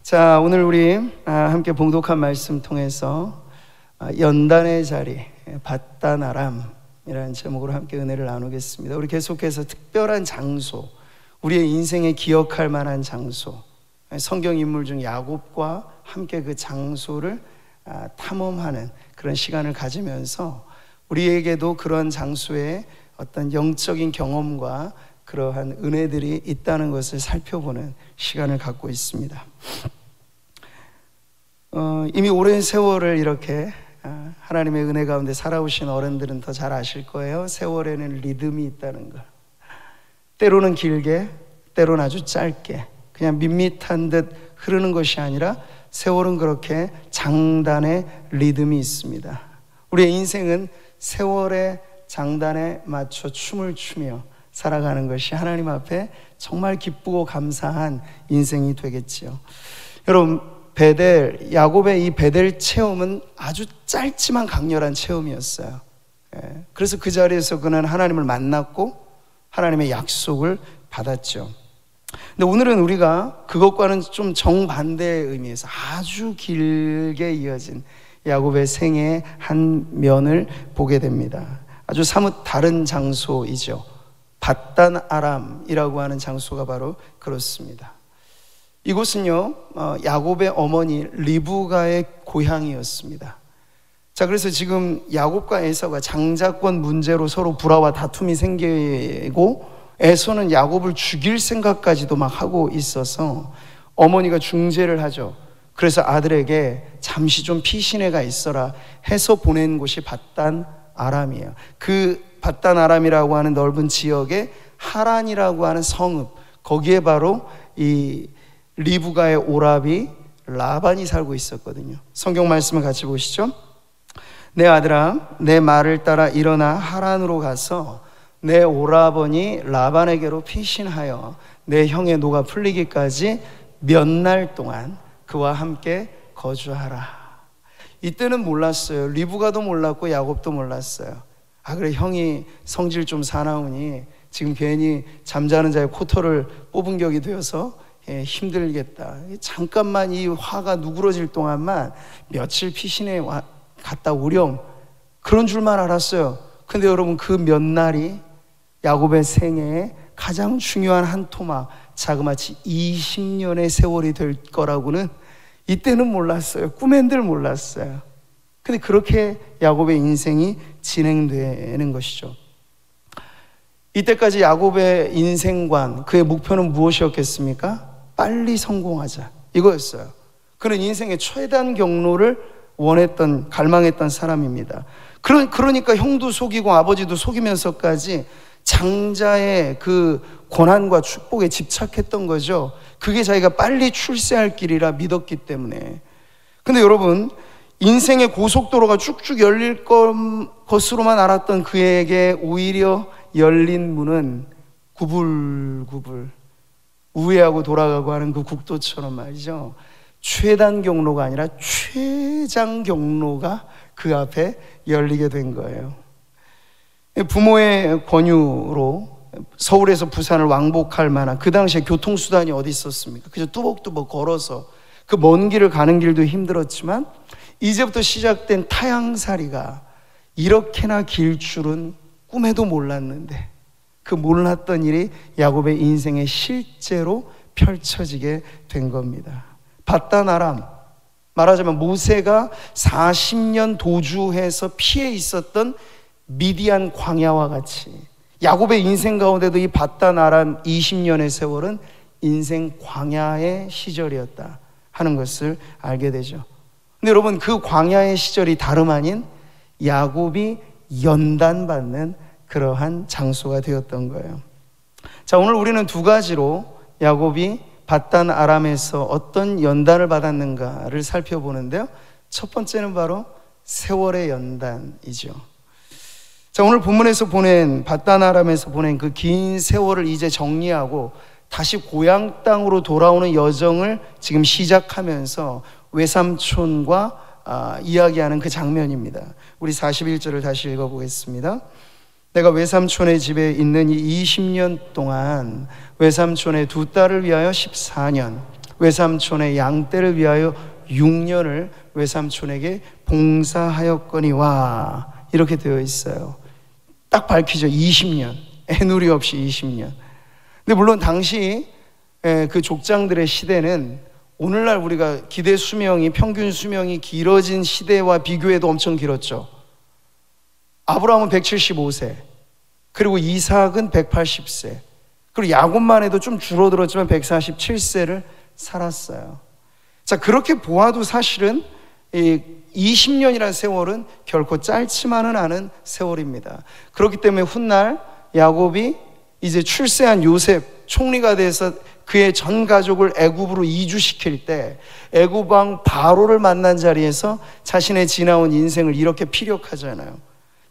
자, 오늘 우리 함께 봉독한 말씀 통해서 연단의 자리, 밧단 아람이라는 제목으로 함께 은혜를 나누겠습니다. 우리 계속해서 특별한 장소, 우리의 인생에 기억할 만한 장소, 성경 인물 중 야곱과 함께 그 장소를 탐험하는 그런 시간을 가지면서 우리에게도 그런 장소에 어떤 영적인 경험과 그러한 은혜들이 있다는 것을 살펴보는 시간을 갖고 있습니다. 이미 오랜 세월을 이렇게 하나님의 은혜 가운데 살아오신 어른들은 더 잘 아실 거예요. 세월에는 리듬이 있다는 걸. 때로는 길게, 때로는 아주 짧게, 그냥 밋밋한 듯 흐르는 것이 아니라 세월은 그렇게 장단의 리듬이 있습니다. 우리의 인생은 세월의 장단에 맞춰 춤을 추며 살아가는 것이 하나님 앞에 정말 기쁘고 감사한 인생이 되겠지요. 여러분, 야곱의 이 베델 체험은 아주 짧지만 강렬한 체험이었어요. 그래서 그 자리에서 그는 하나님을 만났고 하나님의 약속을 받았죠. 근데 오늘은 우리가 그것과는 좀 정반대의 의미에서 아주 길게 이어진 야곱의 생애의 한 면을 보게 됩니다. 아주 사뭇 다른 장소이죠. 밧단 아람이라고 하는 장소가 바로 그렇습니다. 이곳은요, 야곱의 어머니 리브가의 고향이었습니다. 자, 그래서 지금 야곱과 에서가 장자권 문제로 서로 불화와 다툼이 생기고 에서는 야곱을 죽일 생각까지도 막 하고 있어서 어머니가 중재를 하죠. 그래서 아들에게 잠시 좀 피신해 가 있어라 해서 보낸 곳이 밧단 아람이에요. 그 밧단 아람이라고 하는 넓은 지역에 하란이라고 하는 성읍, 거기에 바로 이 리브가의 오라비 라반이 살고 있었거든요. 성경 말씀을 같이 보시죠. 내 아들아, 내 말을 따라 일어나 하란으로 가서 내 오라버니 라반에게로 피신하여 내 형의 노가 풀리기까지 몇 날 동안 그와 함께 거주하라. 이때는 몰랐어요. 리브가도 몰랐고 야곱도 몰랐어요. 그래, 형이 성질 좀 사나우니 지금 괜히 잠자는 자의 코털을 뽑은 격이 되어서 힘들겠다. 잠깐만 이 화가 누그러질 동안만 며칠 피신해 갔다 오렴, 그런 줄만 알았어요. 근데 여러분, 그 몇 날이 야곱의 생애에 가장 중요한 한 토막, 자그마치 20년의 세월이 될 거라고는 이때는 몰랐어요. 꿈엔들 몰랐어요. 근데 그렇게 야곱의 인생이 진행되는 것이죠. 이때까지 야곱의 인생관, 그의 목표는 무엇이었겠습니까? 빨리 성공하자, 이거였어요. 그는 인생의 최단 경로를 원했던, 갈망했던 사람입니다. 그러니까 형도 속이고 아버지도 속이면서까지 장자의 그 고난과 축복에 집착했던 거죠. 그게 자기가 빨리 출세할 길이라 믿었기 때문에. 근데 여러분, 인생의 고속도로가 쭉쭉 열릴 것으로만 알았던 그에게 오히려 열린 문은 구불구불 우회하고 돌아가고 하는 그 국도처럼 말이죠. 최단 경로가 아니라 최장 경로가 그 앞에 열리게 된 거예요. 부모의 권유로 서울에서 부산을 왕복할 만한, 그 당시에 교통수단이 어디 있었습니까? 그저 뚜벅뚜벅 걸어서 그 먼 길을 가는 길도 힘들었지만 이제부터 시작된 타향살이가 이렇게나 길 줄은 꿈에도 몰랐는데, 그 몰랐던 일이 야곱의 인생에 실제로 펼쳐지게 된 겁니다. 밧단 아람, 말하자면 모세가 40년 도주해서 피해 있었던 미디안 광야와 같이 야곱의 인생 가운데도 이 밧단 아람 20년의 세월은 인생 광야의 시절이었다 하는 것을 알게 되죠. 근데 여러분, 그 광야의 시절이 다름 아닌 야곱이 연단받는 그러한 장소가 되었던 거예요. 자, 오늘 우리는 두 가지로 야곱이 밧단 아람에서 어떤 연단을 받았는가를 살펴보는데요. 첫 번째는 바로 세월의 연단이죠. 자, 오늘 본문에서 보낸, 밧단 아람에서 보낸 그 긴 세월을 이제 정리하고 다시 고향 땅으로 돌아오는 여정을 지금 시작하면서 외삼촌과 이야기하는 그 장면입니다. 우리 41절을 다시 읽어보겠습니다. 내가 외삼촌의 집에 있는 이 20년 동안 외삼촌의 두 딸을 위하여 14년, 외삼촌의 양떼를 위하여 6년을 외삼촌에게 봉사하였거니와, 이렇게 되어 있어요. 딱 밝히죠. 20년, 애누리 없이 20년. 근데 물론 당시 그 족장들의 시대는 오늘날 우리가 기대 수명이, 평균 수명이 길어진 시대와 비교해도 엄청 길었죠. 아브라함은 175세, 그리고 이삭은 180세, 그리고 야곱만 해도 좀 줄어들었지만 147세를 살았어요. 자, 그렇게 보아도 사실은 이 20년이라는 세월은 결코 짧지만은 않은 세월입니다. 그렇기 때문에 훗날 야곱이 이제 출세한 요셉 총리가 돼서 그의 전 가족을 애굽으로 이주시킬 때 애굽 왕 바로를 만난 자리에서 자신의 지나온 인생을 이렇게 피력하잖아요.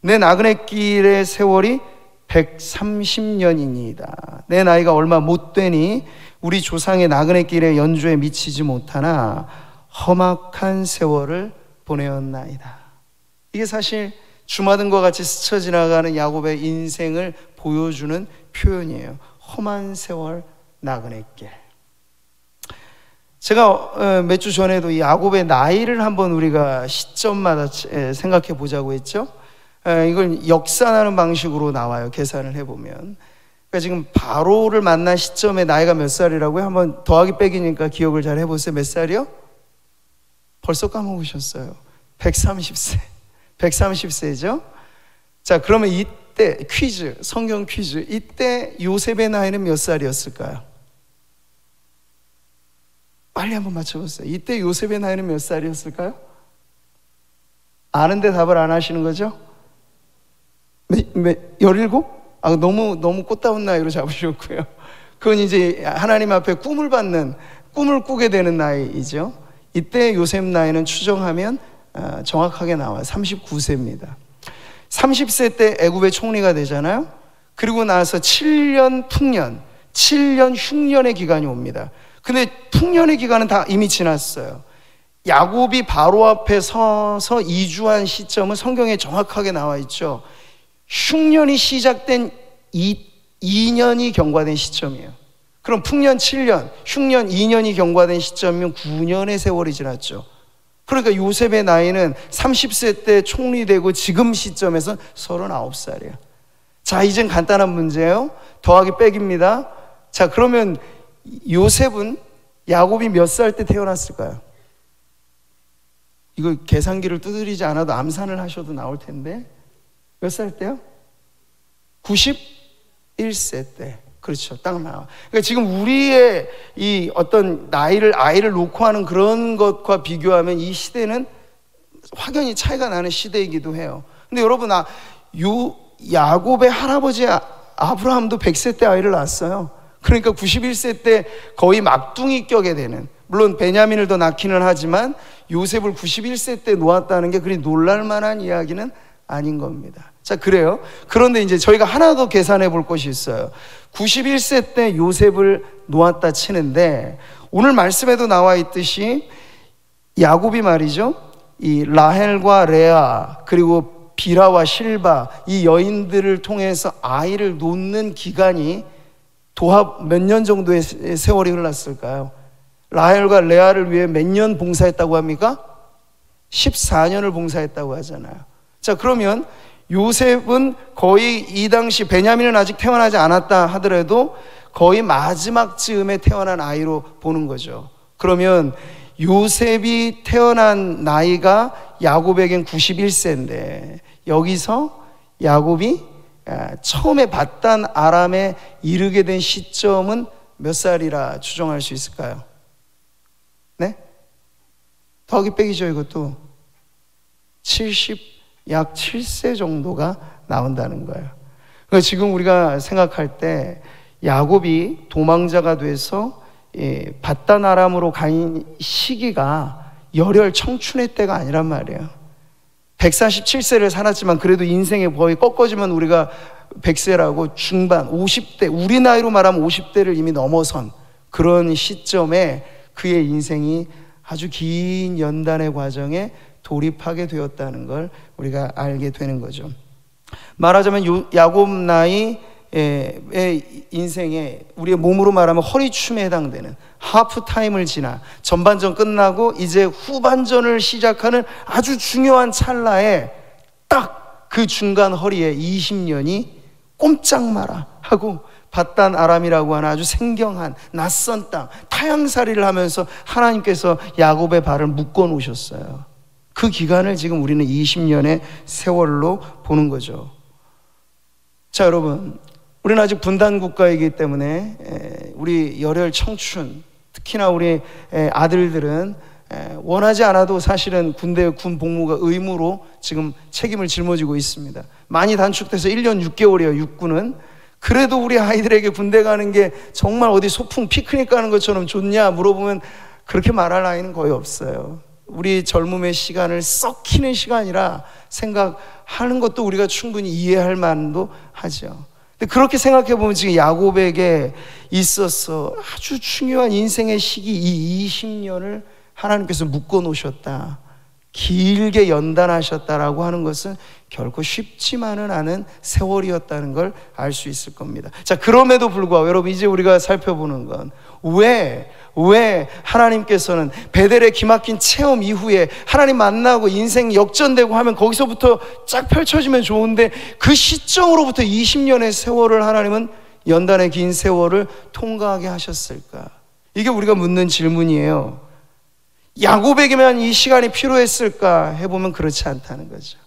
내 나그네 길의 세월이 130년이니이다. 내 나이가 얼마 못 되니 우리 조상의 나그네 길의 연주에 미치지 못하나 험악한 세월을 보내었나이다. 이게 사실 주마등과 같이 스쳐 지나가는 야곱의 인생을 보여주는 표현이에요. 험한 세월 나그네길. 제가 몇 주 전에도 이 야곱의 나이를 한번 우리가 시점마다 생각해 보자고 했죠. 이걸 역산하는 방식으로 나와요. 계산을 해보면. 그러니까 지금 바로를 만난 시점에 나이가 몇 살이라고요? 한번 더하기 빼기니까 기억을 잘 해보세요. 몇 살이요? 벌써 까먹으셨어요. 130세. 130세죠? 자, 그러면 이때 퀴즈, 성경 퀴즈. 이때 요셉의 나이는 몇 살이었을까요? 빨리 한번 맞춰보세요. 이때 요셉의 나이는 몇 살이었을까요? 아는데 답을 안 하시는 거죠? 17? 아, 너무 꽃다운 나이로 잡으셨고요. 그건 이제 하나님 앞에 꿈을 꾸게 되는 나이이죠. 이때 요셉 나이는 추정하면 정확하게 나와요. 39세입니다. 30세 때 애굽의 총리가 되잖아요. 그리고 나서 7년 풍년, 7년 흉년의 기간이 옵니다. 근데 풍년의 기간은 다 이미 지났어요. 야곱이 바로 앞에 서서 이주한 시점은 성경에 정확하게 나와 있죠. 흉년이 시작된 2년이 경과된 시점이에요. 그럼 풍년 7년, 흉년 2년이 경과된 시점이면 9년의 세월이 지났죠. 그러니까 요셉의 나이는 30세 때 총리되고 지금 시점에서 39살이에요. 자, 이젠 간단한 문제예요. 더하기 빼기입니다. 자, 그러면 요셉은 야곱이 몇 살 때 태어났을까요? 이거 계산기를 두드리지 않아도 암산을 하셔도 나올 텐데 몇 살 때요? 91세 때. 그렇죠. 딱 나와. 그러니까 지금 우리의 이 어떤 아이를 놓고 하는 그런 것과 비교하면 이 시대는 확연히 차이가 나는 시대이기도 해요. 근데 여러분, 야곱의 할아버지 아브라함도 100세 때 아이를 낳았어요. 그러니까 91세 때 거의 막둥이 격에 되는, 물론 베냐민을 더 낳기는 하지만 요셉을 91세 때 놓았다는 게 그리 놀랄만한 이야기는 아닌 겁니다. 자, 그래요. 그런데 이제 저희가 하나 더 계산해 볼 것이 있어요. 91세 때 요셉을 놓았다 치는데 오늘 말씀에도 나와 있듯이 야곱이 말이죠, 이 라헬과 레아 그리고 비라와 실바 이 여인들을 통해서 아이를 놓는 기간이 도합 몇 년 정도의 세월이 흘렀을까요? 라헬과 레아를 위해 몇 년 봉사했다고 합니까? 14년을 봉사했다고 하잖아요. 자, 그러면 요셉은 거의 이 당시 베냐민은 아직 태어나지 않았다 하더라도 거의 마지막 즈음에 태어난 아이로 보는 거죠. 그러면 요셉이 태어난 나이가 야곱에겐 91세인데 여기서 야곱이 처음에 밧단 아람에 이르게 된 시점은 몇 살이라 추정할 수 있을까요? 네? 더하기 빼기죠. 이것도 약 7세 정도가 나온다는 거예요. 그러니까 지금 우리가 생각할 때 야곱이 도망자가 돼서 밧단 아람으로 간 시기가 열혈 청춘의 때가 아니란 말이에요. 147세를 살았지만 그래도 인생에 거의 꺾어지면 우리가 100세라고 중반 50대, 우리 나이로 말하면 50대를 이미 넘어선 그런 시점에 그의 인생이 아주 긴 연단의 과정에 돌입하게 되었다는 걸 우리가 알게 되는 거죠. 말하자면 야곱 나이 인생에 우리의 몸으로 말하면 허리춤에 해당되는 하프타임을 지나 전반전 끝나고 이제 후반전을 시작하는 아주 중요한 찰나에 딱 그 중간 허리에 20년이 꼼짝 마라 하고 바단 아람이라고 하는 아주 생경한 낯선 땅 타향살이를 하면서 하나님께서 야곱의 발을 묶어 놓으셨어요. 그 기간을 지금 우리는 20년의 세월로 보는 거죠. 자, 여러분, 우리는 아직 분단 국가이기 때문에 우리 열혈 청춘, 특히나 우리 아들들은 원하지 않아도 사실은 군 복무가 의무로 지금 책임을 짊어지고 있습니다. 많이 단축돼서 1년 6개월이에요. 육군은. 그래도 우리 아이들에게 군대 가는 게 정말 어디 소풍 피크닉 가는 것처럼 좋냐 물어보면 그렇게 말할 나이는 거의 없어요. 우리 젊음의 시간을 썩히는 시간이라 생각하는 것도 우리가 충분히 이해할 만도 하죠. 근데 그렇게 생각해 보면 지금 야곱에게 있어서 아주 중요한 인생의 시기 이 20년을 하나님께서 묶어 놓으셨다, 길게 연단하셨다라고 하는 것은 결코 쉽지만은 않은 세월이었다는 걸 알 수 있을 겁니다. 자, 그럼에도 불구하고 여러분, 이제 우리가 살펴보는 건 왜 하나님께서는 베델의 기막힌 체험 이후에 하나님 만나고 인생 역전되고 하면 거기서부터 쫙 펼쳐지면 좋은데 그 시점으로부터 20년의 세월을 하나님은 연단의 긴 세월을 통과하게 하셨을까? 이게 우리가 묻는 질문이에요. 야곱에게만 이 시간이 필요했을까 해보면 그렇지 않다는 거죠.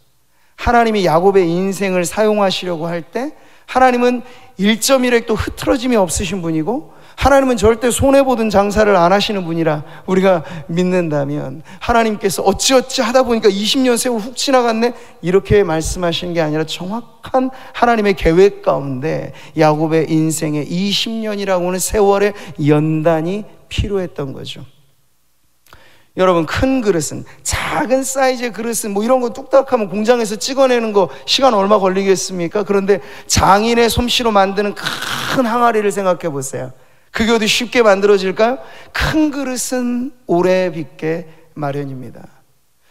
하나님이 야곱의 인생을 사용하시려고 할 때 하나님은 1.1획도 흐트러짐이 없으신 분이고 하나님은 절대 손해보던 장사를 안 하시는 분이라 우리가 믿는다면 하나님께서 어찌어찌 하다 보니까 20년 세월 훅 지나갔네 이렇게 말씀하시는 게 아니라 정확한 하나님의 계획 가운데 야곱의 인생에 20년이라고 하는 세월의 연단이 필요했던 거죠. 여러분, 큰 그릇은, 작은 사이즈의 그릇은 뭐 이런 거 뚝딱하면 공장에서 찍어내는 거 시간 얼마 걸리겠습니까? 그런데 장인의 솜씨로 만드는 큰 항아리를 생각해 보세요. 그게 어디 쉽게 만들어질까요? 큰 그릇은 오래 빚게 마련입니다.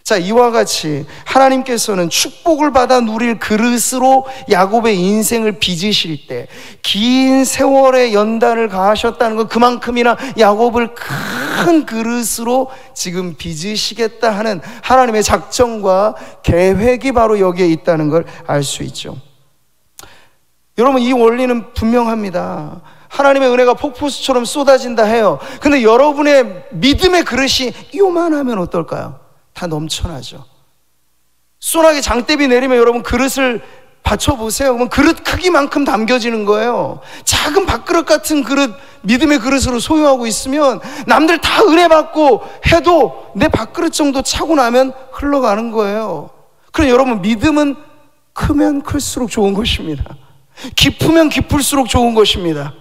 자, 이와 같이 하나님께서는 축복을 받아 누릴 그릇으로 야곱의 인생을 빚으실 때 긴 세월의 연단을 가하셨다는 것, 그만큼이나 야곱을 큰 그릇으로 지금 빚으시겠다 하는 하나님의 작정과 계획이 바로 여기에 있다는 걸 알 수 있죠. 여러분, 이 원리는 분명합니다. 하나님의 은혜가 폭포수처럼 쏟아진다 해요. 근데 여러분의 믿음의 그릇이 요만하면 어떨까요? 다 넘쳐나죠. 소나기 장대비 내리면 여러분 그릇을 받쳐보세요. 그러면 그릇 크기만큼 담겨지는 거예요. 작은 밥그릇 같은 그릇, 믿음의 그릇으로 소유하고 있으면 남들 다 은혜 받고 해도 내 밥그릇 정도 차고 나면 흘러가는 거예요. 그럼 여러분, 믿음은 크면 클수록 좋은 것입니다. 깊으면 깊을수록 좋은 것입니다.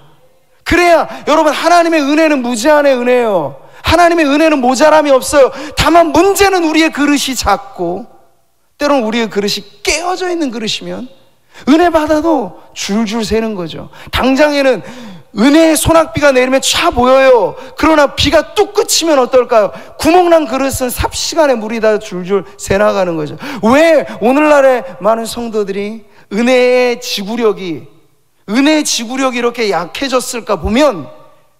그래야 여러분, 하나님의 은혜는 무제한의 은혜예요. 하나님의 은혜는 모자람이 없어요. 다만 문제는 우리의 그릇이 작고 때로는 우리의 그릇이 깨어져 있는 그릇이면 은혜 받아도 줄줄 새는 거죠. 당장에는 은혜의 소낙비가 내리면 차 보여요. 그러나 비가 뚝 그치면 어떨까요? 구멍난 그릇은 삽시간에 물이 다 줄줄 새나가는 거죠. 왜 오늘날의 많은 성도들이 은혜의 지구력이 이렇게 약해졌을까 보면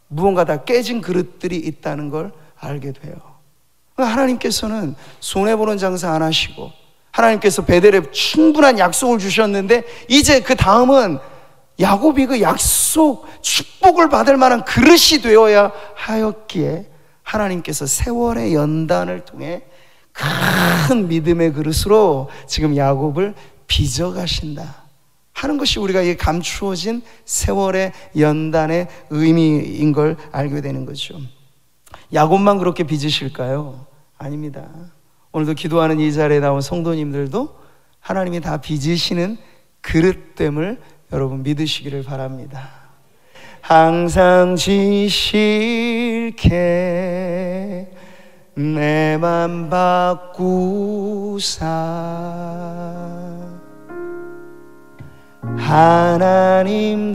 무언가 다 깨진 그릇들이 있다는 걸 알게 돼요. 하나님께서는 손해보는 장사 안 하시고 하나님께서 베델에 충분한 약속을 주셨는데 이제 그 다음은 야곱이 그 약속, 축복을 받을 만한 그릇이 되어야 하였기에 하나님께서 세월의 연단을 통해 큰 믿음의 그릇으로 지금 야곱을 빚어가신다 하는 것이 우리가 이 감추어진 세월의 연단의 의미인 걸 알게 되는 거죠. 야곱만 그렇게 빚으실까요? 아닙니다. 오늘도 기도하는 이 자리에 나온 성도님들도 하나님이 다 빚으시는 그릇됨을 여러분 믿으시기를 바랍니다. 항상 지실게 내 맘 바꾸사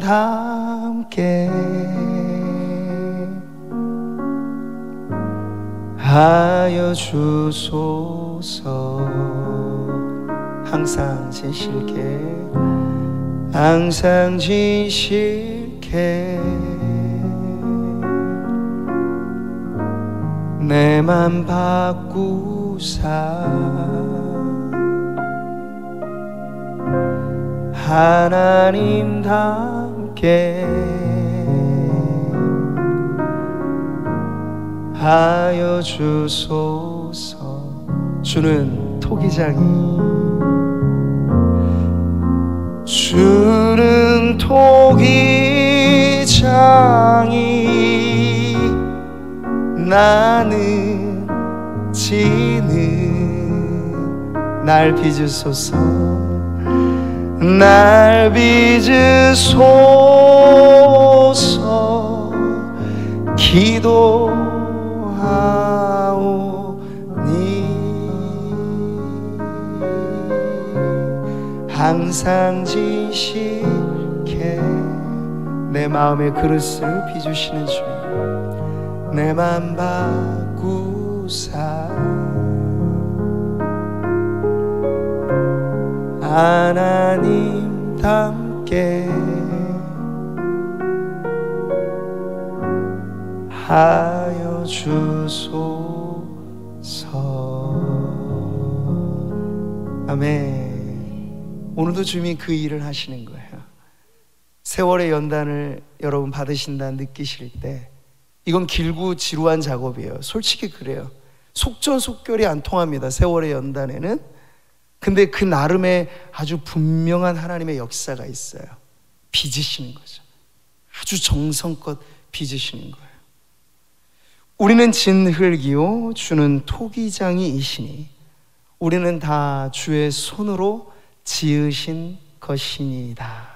하나님답게 하여 주소서. 항상 지실게 항상 진실케 내 맘 바꾸사 하나님답게 하여 주소서. 주는 토기장이 주는 토기장이 나는 지는 날 빚으소서. 날 빚으소서. 기도하오니 항상 진실케 내 마음의 그릇을 빚으시는 주님, 내 맘 바꾸사 하나님답게 하여 주소서. 아멘. 오늘도 주님이 그 일을 하시는 거예요. 세월의 연단을 여러분 받으신다 느끼실 때 이건 길고 지루한 작업이에요. 솔직히 그래요. 속전속결이 안 통합니다, 세월의 연단에는. 근데 그 나름의 아주 분명한 하나님의 역사가 있어요. 빚으시는 거죠. 아주 정성껏 빚으시는 거예요. 우리는 진흙이요 주는 토기장이이시니 우리는 다 주의 손으로 지으신 것이니이다.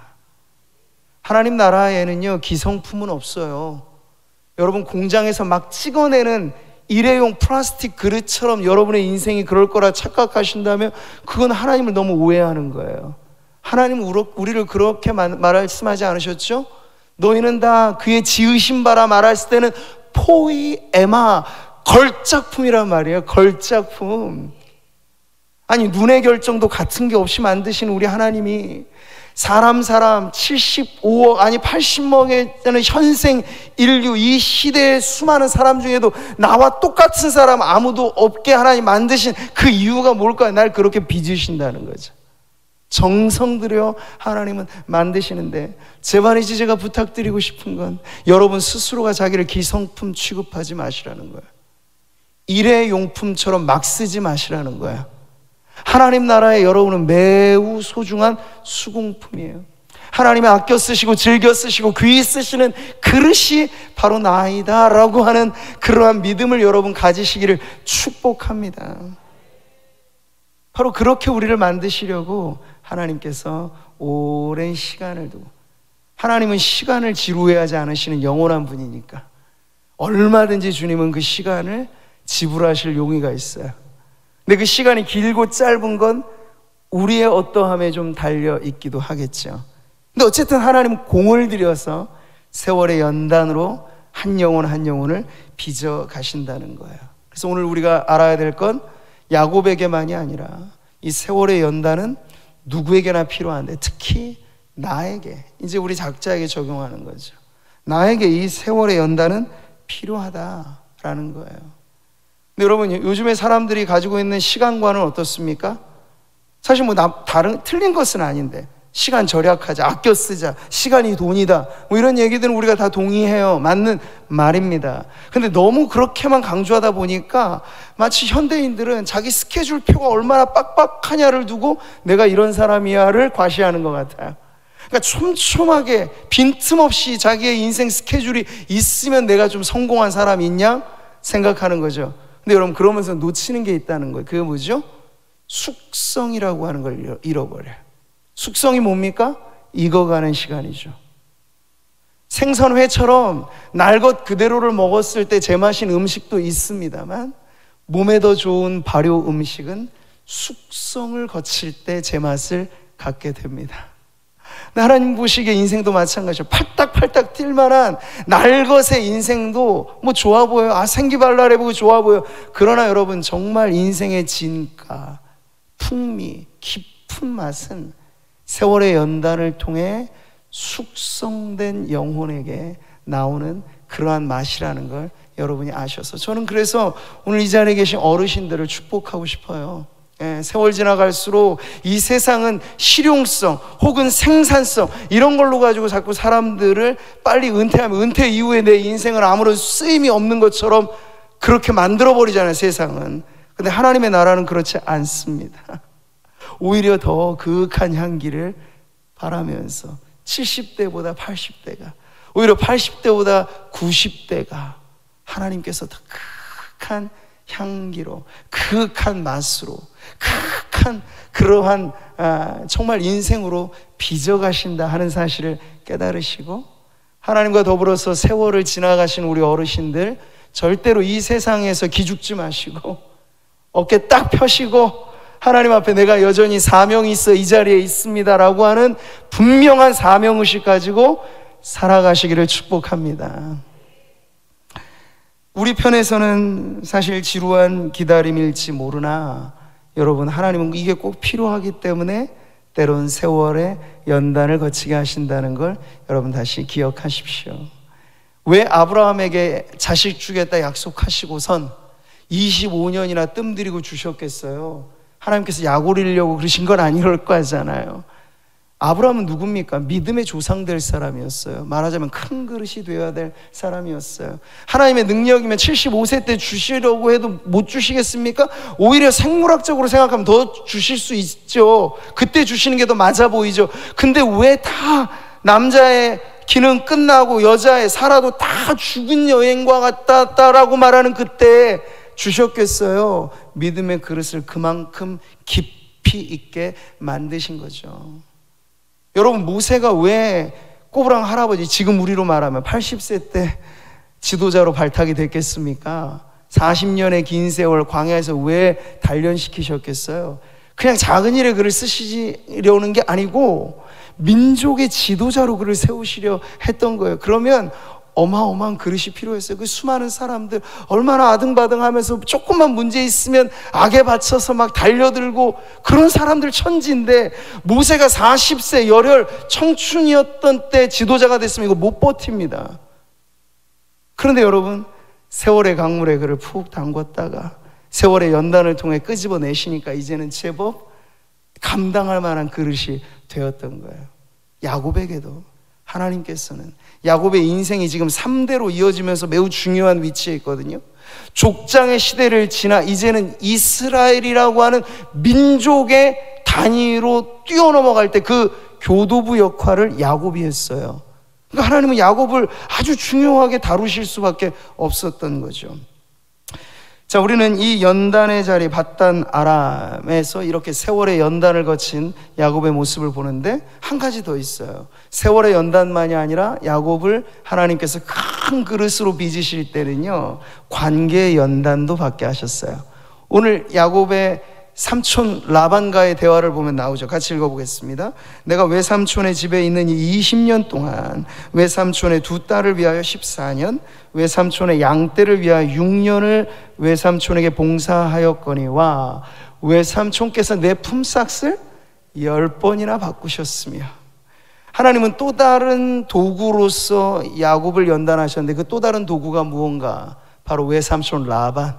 하나님 나라에는요 기성품은 없어요. 여러분 공장에서 막 찍어내는 일회용 플라스틱 그릇처럼 여러분의 인생이 그럴 거라 착각하신다면 그건 하나님을 너무 오해하는 거예요. 하나님은 우리를 그렇게 말씀하지 않으셨죠? 너희는 다 그의 지으신 바라 말했을 때는 포이에마, 걸작품이란 말이에요. 걸작품. 아니 눈의 결정도 같은 게 없이 만드신 우리 하나님이 사람 75억 아니 80억의 현생 인류 이 시대의 수많은 사람 중에도 나와 똑같은 사람 아무도 없게 하나님 만드신 그 이유가 뭘까요? 날 그렇게 빚으신다는 거죠. 정성 들여 하나님은 만드시는데 제발이지 제가 부탁드리고 싶은 건 여러분 스스로가 자기를 기성품 취급하지 마시라는 거예요. 일회용품처럼 막 쓰지 마시라는 거예요. 하나님 나라에 여러분은 매우 소중한 수공품이에요. 하나님이 아껴 쓰시고 즐겨 쓰시고 귀히 쓰시는 그릇이 바로 나이다 라고 하는 그러한 믿음을 여러분 가지시기를 축복합니다. 바로 그렇게 우리를 만드시려고 하나님께서 오랜 시간을 두고, 하나님은 시간을 지루해하지 않으시는 영원한 분이니까 얼마든지 주님은 그 시간을 지불하실 용의가 있어요. 근데 그 시간이 길고 짧은 건 우리의 어떠함에 좀 달려 있기도 하겠죠. 근데 어쨌든 하나님은 공을 들여서 세월의 연단으로 한 영혼 한 영혼을 빚어 가신다는 거예요. 그래서 오늘 우리가 알아야 될 건 야곱에게만이 아니라 이 세월의 연단은 누구에게나 필요한데 특히 나에게, 이제 우리 각자에게 적용하는 거죠. 나에게 이 세월의 연단은 필요하다라는 거예요. 근데 여러분 요즘에 사람들이 가지고 있는 시간관은 어떻습니까? 사실 뭐 틀린 것은 아닌데 시간 절약하자, 아껴 쓰자, 시간이 돈이다 뭐 이런 얘기들은 우리가 다 동의해요. 맞는 말입니다. 근데 너무 그렇게만 강조하다 보니까 마치 현대인들은 자기 스케줄표가 얼마나 빡빡하냐를 두고 내가 이런 사람이야를 과시하는 것 같아요. 그러니까 촘촘하게 빈틈없이 자기의 인생 스케줄이 있으면 내가 좀 성공한 사람이 있냐 생각하는 거죠. 근데 여러분 그러면서 놓치는 게 있다는 거예요. 그게 뭐죠? 숙성이라고 하는 걸 잃어버려요. 숙성이 뭡니까? 익어가는 시간이죠. 생선회처럼 날 것 그대로를 먹었을 때 제맛인 음식도 있습니다만 몸에 더 좋은 발효 음식은 숙성을 거칠 때 제맛을 갖게 됩니다. 하나님 보시기에 인생도 마찬가지죠. 팔딱팔딱 뛸 만한 날것의 인생도 뭐 좋아 보여요. 생기발랄해 보고 좋아 보여. 그러나 여러분 정말 인생의 진가, 풍미, 깊은 맛은 세월의 연단을 통해 숙성된 영혼에게 나오는 그러한 맛이라는 걸 여러분이 아셔서, 저는 그래서 오늘 이 자리에 계신 어르신들을 축복하고 싶어요. 세월 지나갈수록 이 세상은 실용성 혹은 생산성 이런 걸로 가지고 자꾸 사람들을 빨리 은퇴하면 은퇴 이후에 내 인생은 아무런 쓰임이 없는 것처럼 그렇게 만들어버리잖아요, 세상은. 근데 하나님의 나라는 그렇지 않습니다. 오히려 더 그윽한 향기를 바라면서 70대보다 80대가, 오히려 80대보다 90대가 하나님께서 더 그윽한 향기로, 그윽한 맛으로, 그윽한 그러한 정말 인생으로 빚어가신다 하는 사실을 깨달으시고, 하나님과 더불어서 세월을 지나가신 우리 어르신들 절대로 이 세상에서 기죽지 마시고 어깨 딱 펴시고 하나님 앞에 내가 여전히 사명이 있어 이 자리에 있습니다라고 하는 분명한 사명의식 가지고 살아가시기를 축복합니다. 우리 편에서는 사실 지루한 기다림일지 모르나 여러분, 하나님은 이게 꼭 필요하기 때문에 때론 세월의 연단을 거치게 하신다는 걸 여러분 다시 기억하십시오. 왜 아브라함에게 자식 주겠다 약속하시고선 25년이나 뜸들이고 주셨겠어요? 하나님께서 약 올리려고 그러신 건 아닐 거잖아요. 아브라함은 누굽니까? 믿음의 조상 될 사람이었어요. 말하자면 큰 그릇이 되어야 될 사람이었어요. 하나님의 능력이면 75세 때 주시려고 해도 못 주시겠습니까? 오히려 생물학적으로 생각하면 더 주실 수 있죠. 그때 주시는 게 더 맞아 보이죠. 근데 왜 다 남자의 기능 끝나고 여자의 살아도 다 죽은 여행과 같다라고 말하는 그때 주셨겠어요? 믿음의 그릇을 그만큼 깊이 있게 만드신 거죠. 여러분, 모세가 왜 꼬부랑 할아버지, 지금 우리로 말하면 80세 때 지도자로 발탁이 됐겠습니까? 40년의 긴 세월 광야에서 왜 단련시키셨겠어요? 그냥 작은 일에 글을 쓰시려는 게 아니고 민족의 지도자로 그를 세우시려 했던 거예요. 그러면 어마어마한 그릇이 필요했어요. 그 수많은 사람들 얼마나 아등바등하면서 조금만 문제 있으면 악에 받쳐서 막 달려들고 그런 사람들 천지인데, 모세가 40세 열혈 청춘이었던 때 지도자가 됐으면 이거 못 버팁니다. 그런데 여러분, 세월의 강물에 그를 푹 담궜다가 세월의 연단을 통해 끄집어내시니까 이제는 제법 감당할 만한 그릇이 되었던 거예요. 야곱에게도 하나님께서는, 야곱의 인생이 지금 3대로 이어지면서 매우 중요한 위치에 있거든요. 족장의 시대를 지나 이제는 이스라엘이라고 하는 민족의 단위로 뛰어넘어갈 때 그 교도부 역할을 야곱이 했어요. 그러니까 하나님은 야곱을 아주 중요하게 다루실 수밖에 없었던 거죠. 자, 우리는 이 연단의 자리 밧단 아람에서 이렇게 세월의 연단을 거친 야곱의 모습을 보는데, 한 가지 더 있어요. 세월의 연단만이 아니라 야곱을 하나님께서 큰 그릇으로 빚으실 때는요, 관계의 연단도 받게 하셨어요. 오늘 야곱의 삼촌 라반과의 대화를 보면 나오죠. 같이 읽어보겠습니다. 내가 외삼촌의 집에 있는 이 20년 동안 외삼촌의 두 딸을 위하여 14년, 외삼촌의 양떼를 위하여 6년을 외삼촌에게 봉사하였거니와 외삼촌께서 내 품삯을 10번이나 바꾸셨으며. 하나님은 또 다른 도구로서 야곱을 연단하셨는데 그 또 다른 도구가 무언가? 바로 외삼촌 라반,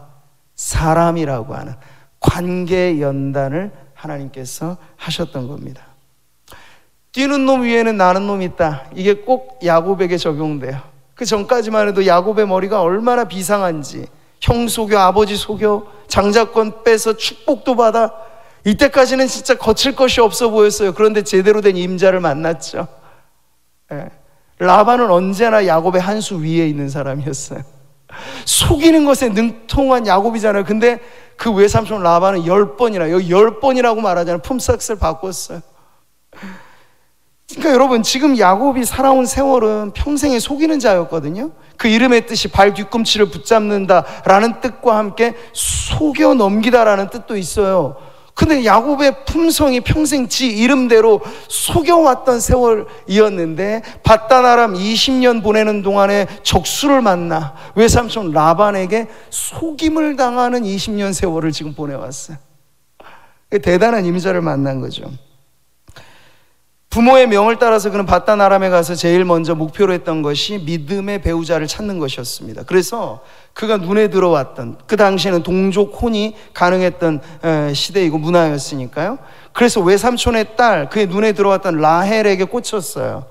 사람이라고 하는 관계 연단을 하나님께서 하셨던 겁니다. 뛰는 놈 위에는 나는 놈이 있다. 이게 꼭 야곱에게 적용돼요. 그 전까지만 해도 야곱의 머리가 얼마나 비상한지, 형 속여 아버지 속여 장자권 빼서 축복도 받아, 이때까지는 진짜 거칠 것이 없어 보였어요. 그런데 제대로 된 임자를 만났죠. 라반은 언제나 야곱의 한 수 위에 있는 사람이었어요. 속이는 것에 능통한 야곱이잖아요. 근데 그 외삼촌 라반은 10번이나, 여기 10번이라고 말하잖아요. 품삯을 바꿨어요. 그러니까 여러분, 지금 야곱이 살아온 세월은 평생에 속이는 자였거든요. 그 이름의 뜻이 발 뒤꿈치를 붙잡는다라는 뜻과 함께 속여 넘기다라는 뜻도 있어요. 근데 야곱의 품성이 평생 지 이름대로 속여왔던 세월이었는데, 밧단 아람 20년 보내는 동안에 적수를 만나 외삼촌 라반에게 속임을 당하는 20년 세월을 지금 보내왔어요. 대단한 임자를 만난 거죠. 부모의 명을 따라서 그는 바단 아람에 가서 제일 먼저 목표로 했던 것이 믿음의 배우자를 찾는 것이었습니다. 그래서 그가 눈에 들어왔던, 그 당시에는 동족 혼이 가능했던 시대이고 문화였으니까요. 그래서 외삼촌의 딸, 그의 눈에 들어왔던 라헬에게 꽂혔어요.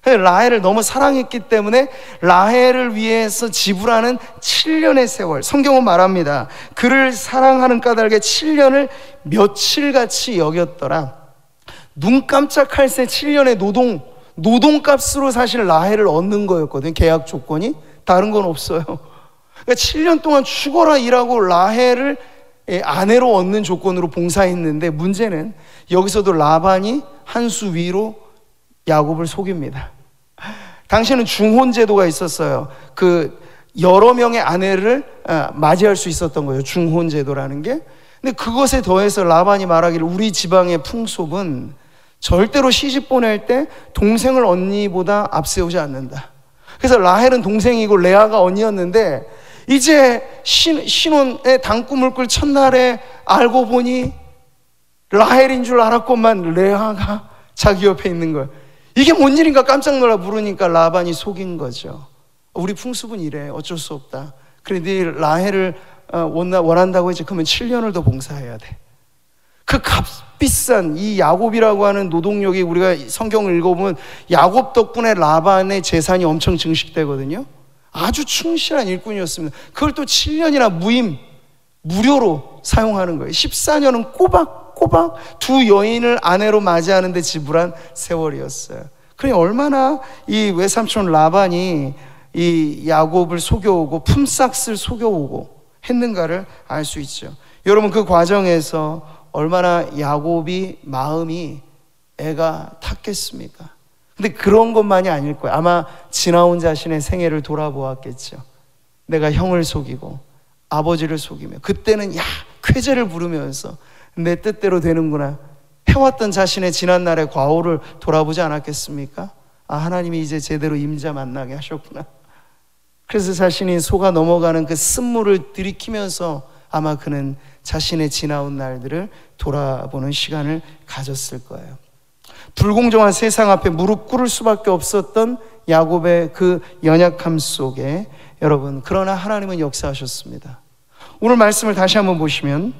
라헬을 너무 사랑했기 때문에 라헬을 위해서 지불하는 7년의 세월, 성경은 말합니다. 그를 사랑하는 까닭에 7년을 며칠같이 여겼더라. 눈 깜짝할 새 7년의 노동값으로 사실 라헬을 얻는 거였거든요. 계약 조건이 다른 건 없어요. 그러니까 7년 동안 죽어라 일하고 라헬을 아내로 얻는 조건으로 봉사했는데, 문제는 여기서도 라반이 한 수 위로 야곱을 속입니다. 당시에는 중혼 제도가 있었어요. 그 여러 명의 아내를 맞이할 수 있었던 거예요, 중혼 제도라는 게. 근데 그것에 더해서 라반이 말하기를 우리 지방의 풍속은 절대로 시집 보낼 때 동생을 언니보다 앞세우지 않는다. 그래서 라헬은 동생이고 레아가 언니였는데, 이제 신혼의 단꿈을 꿀 첫날에 알고 보니 라헬인 줄 알았건만 레아가 자기 옆에 있는 거예요. 이게 뭔 일인가 깜짝 놀라 물으니까 라반이 속인 거죠. 우리 풍습은 이래, 어쩔 수 없다. 그래, 네 라헬을 원한다고 했지. 그러면 7년을 더 봉사해야 돼. 그 값비싼 이 야곱이라고 하는 노동력이, 우리가 성경을 읽어보면 야곱 덕분에 라반의 재산이 엄청 증식되거든요. 아주 충실한 일꾼이었습니다. 그걸 또 7년이나 무료로 사용하는 거예요. 14년은 꼬박 두 여인을 아내로 맞이하는데 지불한 세월이었어요. 그러니 얼마나 이 외삼촌 라반이 이 야곱을 속여오고 품삯을 속여오고 했는가를 알 수 있죠. 여러분, 그 과정에서 얼마나 야곱이 마음이 애가 탔겠습니까? 근데 그런 것만이 아닐 거예요. 아마 지나온 자신의 생애를 돌아보았겠죠. 내가 형을 속이고 아버지를 속이며, 그때는 쾌재를 부르면서 내 뜻대로 되는구나 해왔던 자신의 지난날의 과오를 돌아보지 않았겠습니까? 하나님이 이제 제대로 임자 만나게 하셨구나. 그래서 자신이 속아 넘어가는 그 쓴물을 들이키면서 아마 그는 자신의 지나온 날들을 돌아보는 시간을 가졌을 거예요. 불공정한 세상 앞에 무릎 꿇을 수밖에 없었던 야곱의 그 연약함 속에, 여러분, 그러나 하나님은 역사하셨습니다. 오늘 말씀을 다시 한번 보시면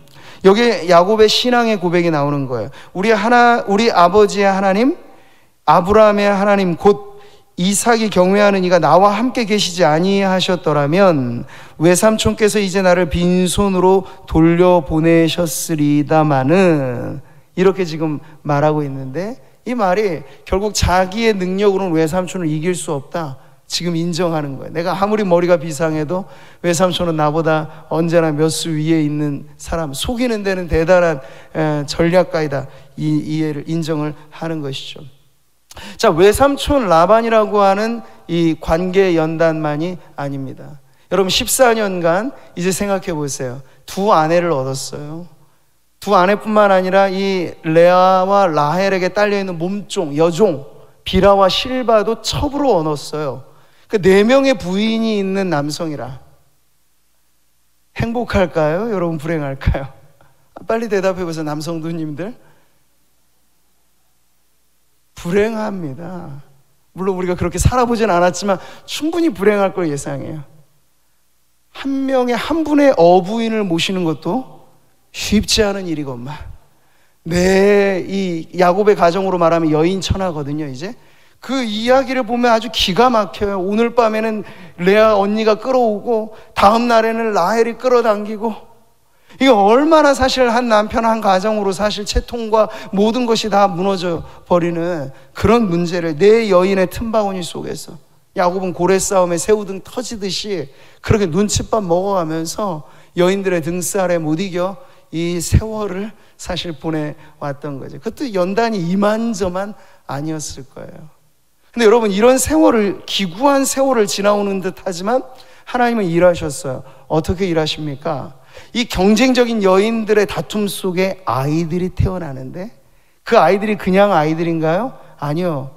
여기에 야곱의 신앙의 고백이 나오는 거예요. 우리 아버지의 하나님, 아브라함의 하나님, 곧 이삭이 경외하는 이가 나와 함께 계시지 아니하셨더라면 외삼촌께서 이제 나를 빈손으로 돌려보내셨으리다마는, 이렇게 지금 말하고 있는데, 이 말이 결국 자기의 능력으로는 외삼촌을 이길 수 없다, 지금 인정하는 거예요. 내가 아무리 머리가 비상해도 외삼촌은 나보다 언제나 몇 수 위에 있는 사람, 속이는 데는 대단한 전략가이다, 이해를 인정을 하는 것이죠. 자, 외삼촌 라반이라고 하는 이 관계 연단만이 아닙니다. 여러분, 14년간 이제 생각해 보세요. 두 아내를 얻었어요. 두 아내뿐만 아니라 이 레아와 라헬에게 딸려있는 몸종, 여종 비라와 실바도 첩으로 얻었어요. 그 4명의 부인이 있는 남성이라 행복할까요? 여러분, 불행할까요? 빨리 대답해 보세요, 남성두님들. 불행합니다. 물론 우리가 그렇게 살아보진 않았지만 충분히 불행할 걸 예상해요. 한 명의 한 분의 어부인을 모시는 것도 쉽지 않은 일이건만, 이 야곱의 가정으로 말하면 여인천하거든요. 이제 그 이야기를 보면 아주 기가 막혀요. 오늘 밤에는 레아 언니가 끌어오고 다음 날에는 라헬이 끌어당기고, 이게 얼마나 사실 한 남편 한 가정으로 사실 채통과 모든 것이 다 무너져 버리는 그런 문제를 내 여인의 틈바구니 속에서 야곱은 고래 싸움에 새우등 터지듯이 그렇게 눈칫밥 먹어가면서 여인들의 등살에 못 이겨 이 세월을 사실 보내왔던 거죠. 그것도 연단이 이만저만 아니었을 거예요. 근데 여러분, 이런 세월을, 기구한 세월을 지나오는 듯 하지만 하나님은 일하셨어요. 어떻게 일하십니까? 이 경쟁적인 여인들의 다툼 속에 아이들이 태어나는데, 그 아이들이 그냥 아이들인가요? 아니요.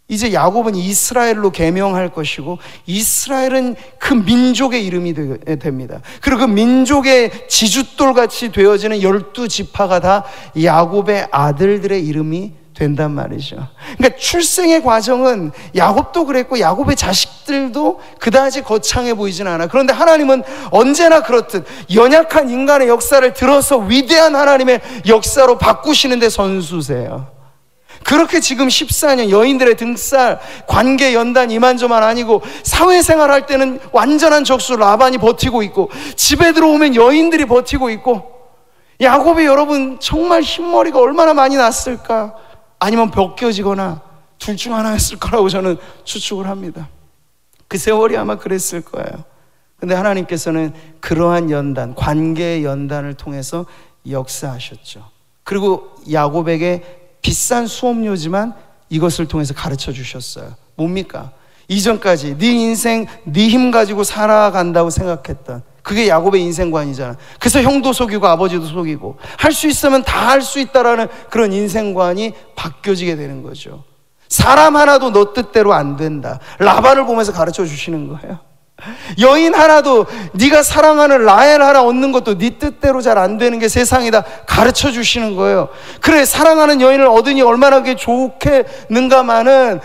이제 야곱은 이스라엘로 계명할 것이고, 이스라엘은 그 민족의 이름이 됩니다. 그리고 그 민족의 지읒돌같이 되어지는 12지파가 다 야곱의 아들들의 이름이 된단 말이죠. 그러니까 출생의 과정은 야곱도 그랬고 야곱의 자식들도 그다지 거창해 보이진 않아. 그런데 하나님은 언제나 그렇듯 연약한 인간의 역사를 들어서 위대한 하나님의 역사로 바꾸시는데 선수세요. 그렇게 지금 14년 여인들의 등살, 관계 연단 이만저만 아니고 사회생활 할 때는 완전한 적수 라반이 버티고 있고 집에 들어오면 여인들이 버티고 있고 야곱이 여러분 정말 흰머리가 얼마나 많이 났을까? 아니면 벗겨지거나 둘 중 하나였을 거라고 저는 추측을 합니다. 그 세월이 아마 그랬을 거예요. 근데 하나님께서는 그러한 연단, 관계의 연단을 통해서 역사하셨죠. 그리고 야곱에게 비싼 수업료지만 이것을 통해서 가르쳐 주셨어요. 뭡니까? 이전까지 네 인생 네 힘 가지고 살아간다고 생각했던 그게 야곱의 인생관이잖아. 그래서 형도 속이고 아버지도 속이고 할 수 있으면 다 할 수 있다라는 그런 인생관이 바뀌어지게 되는 거죠. 사람 하나도 너 뜻대로 안 된다. 라반을 보면서 가르쳐 주시는 거예요. 여인 하나도 네가 사랑하는 라헬 하나 얻는 것도 네 뜻대로 잘 안 되는 게 세상이다 가르쳐 주시는 거예요. 그래, 사랑하는 여인을 얻으니 얼마나 그게 좋겠는가마는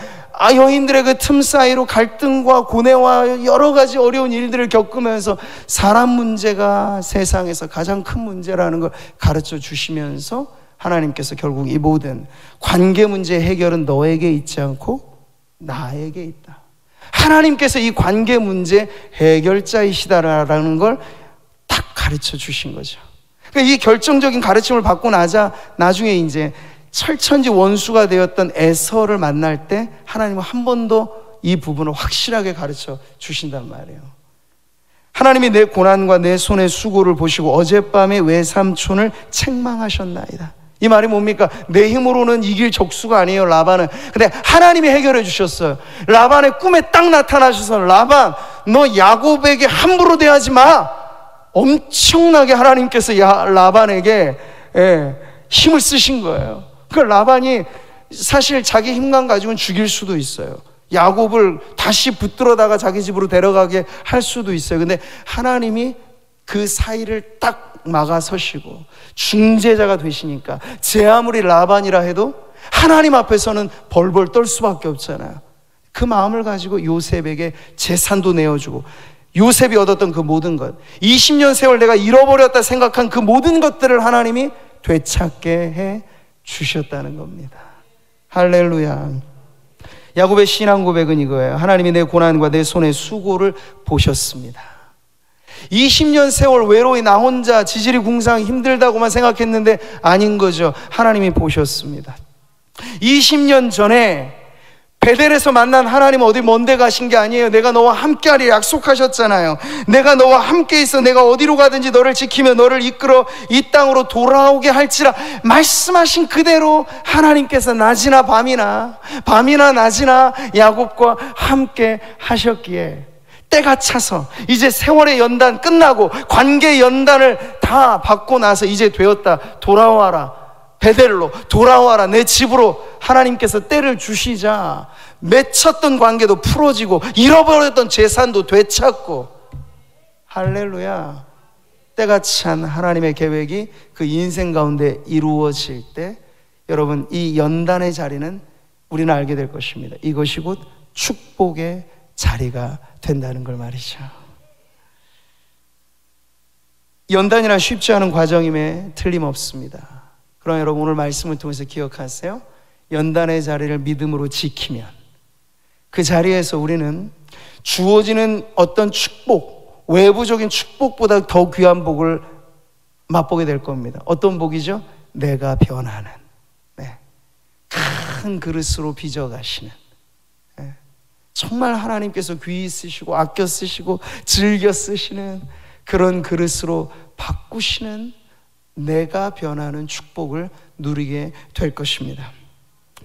여인들의 그 틈 사이로 갈등과 고뇌와 여러 가지 어려운 일들을 겪으면서 사람 문제가 세상에서 가장 큰 문제라는 걸 가르쳐 주시면서 하나님께서 결국 이 모든 관계 문제 해결은 너에게 있지 않고 나에게 있다. 하나님께서 이 관계 문제 해결자이시다라는 걸 딱 가르쳐 주신 거죠. 그러니까 이 결정적인 가르침을 받고 나중에 이제 철천지 원수가 되었던 에서를 만날 때 하나님은 한 번 더 이 부분을 확실하게 가르쳐 주신단 말이에요. 하나님이 내 고난과 내 손의 수고를 보시고 어젯밤에 외삼촌을 책망하셨나이다. 이 말이 뭡니까? 내 힘으로는 이길 적수가 아니에요, 라반은. 근데 하나님이 해결해 주셨어요. 라반의 꿈에 딱 나타나셔서 라반, 너 야곱에게 함부로 대하지 마. 엄청나게 하나님께서 라반에게 힘을 쓰신 거예요. 그 라반이 사실 자기 힘만 가지고는 죽일 수도 있어요. 야곱을 다시 붙들어다가 자기 집으로 데려가게 할 수도 있어요. 근데 하나님이 그 사이를 딱 막아서시고 중재자가 되시니까 제 아무리 라반이라 해도 하나님 앞에서는 벌벌 떨 수밖에 없잖아요. 그 마음을 가지고 요셉에게 재산도 내어주고 요셉이 얻었던 그 모든 것, 20년 세월 내가 잃어버렸다 생각한 그 모든 것들을 하나님이 되찾게 해 주셨다는 겁니다. 할렐루야. 야곱의 신앙 고백은 이거예요. 하나님이 내 고난과 내 손의 수고를 보셨습니다. 20년 세월 외로이 나 혼자 지질이 궁상 힘들다고만 생각했는데 아닌 거죠. 하나님이 보셨습니다. 20년 전에 베델에서 만난 하나님은 어디 먼데 가신 게 아니에요. 내가 너와 함께하리 약속하셨잖아요. 내가 너와 함께 있어 내가 어디로 가든지 너를 지키며 너를 이끌어 이 땅으로 돌아오게 할지라 말씀하신 그대로 하나님께서 낮이나 밤이나 낮이나 야곱과 함께 하셨기에 때가 차서 이제 세월의 연단 끝나고 관계 연단을 다 받고 나서 이제 되었다. 돌아와라. 베델로 돌아와라. 내 집으로 하나님께서 때를 주시자 맺혔던 관계도 풀어지고 잃어버렸던 재산도 되찾고 할렐루야. 때가 찬 하나님의 계획이 그 인생 가운데 이루어질 때 여러분 이 연단의 자리는 우리는 알게 될 것입니다. 이것이 곧 축복의 자리가 된다는 걸 말이죠. 연단이란 쉽지 않은 과정임에 틀림없습니다. 그러나 여러분 오늘 말씀을 통해서 기억하세요. 연단의 자리를 믿음으로 지키면 그 자리에서 우리는 주어지는 어떤 축복, 외부적인 축복보다 더 귀한 복을 맛보게 될 겁니다. 어떤 복이죠? 내가 변하는, 큰 그릇으로 빚어가시는, 정말 하나님께서 귀히 쓰시고 아껴 쓰시고 즐겨 쓰시는 그런 그릇으로 바꾸시는 내가 변하는 축복을 누리게 될 것입니다.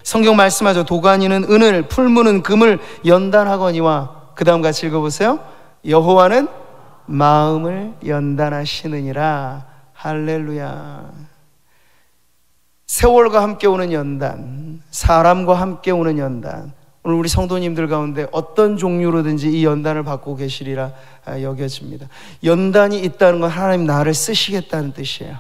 성경 말씀하죠. 도가니는 은을, 풀무는 금을 연단하거니와 그 다음 같이 읽어보세요. 여호와는 마음을 연단하시느니라. 할렐루야. 세월과 함께 오는 연단, 사람과 함께 오는 연단, 오늘 우리 성도님들 가운데 어떤 종류로든지 이 연단을 받고 계시리라 여겨집니다. 연단이 있다는 건 하나님 나를 쓰시겠다는 뜻이에요.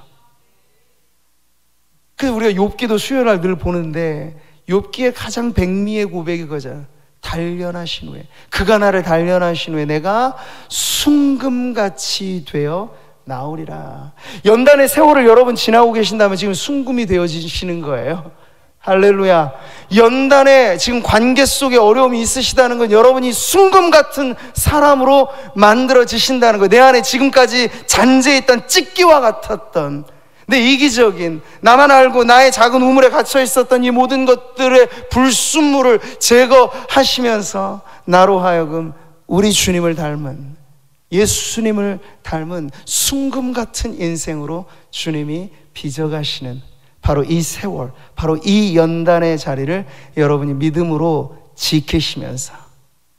그래서 우리가 욥기도 수요일날 늘 보는데 욥기의 가장 백미의 고백이 거잖아. 단련하신 후에, 그가 나를 단련하신 후에 내가 순금같이 되어 나오리라. 연단의 세월을 여러분 지나고 계신다면 지금 순금이 되어지시는 거예요. 할렐루야. 연단에 지금 관계 속에 어려움이 있으시다는 건 여러분이 순금 같은 사람으로 만들어지신다는 거예요. 내 안에 지금까지 잔재했던 찢기와 같았던, 내 이기적인, 나만 알고 나의 작은 우물에 갇혀 있었던 이 모든 것들의 불순물을 제거하시면서 나로 하여금 우리 주님을 닮은, 예수님을 닮은 순금 같은 인생으로 주님이 빚어가시는 바로 이 세월, 바로 이 연단의 자리를 여러분이 믿음으로 지키시면서,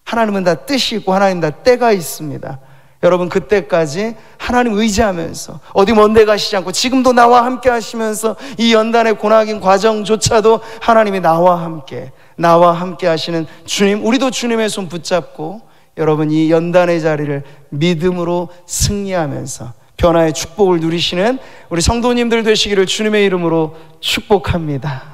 하나님은 다 뜻이 있고 하나님 다 때가 있습니다. 여러분 그때까지 하나님 의지하면서 어디 먼데 가시지 않고 지금도 나와 함께 하시면서 이 연단의 고난인 과정조차도 하나님이 나와 함께 하시는 주님, 우리도 주님의 손 붙잡고 여러분 이 연단의 자리를 믿음으로 승리하면서 변화의 축복을 누리시는 우리 성도님들 되시기를 주님의 이름으로 축복합니다.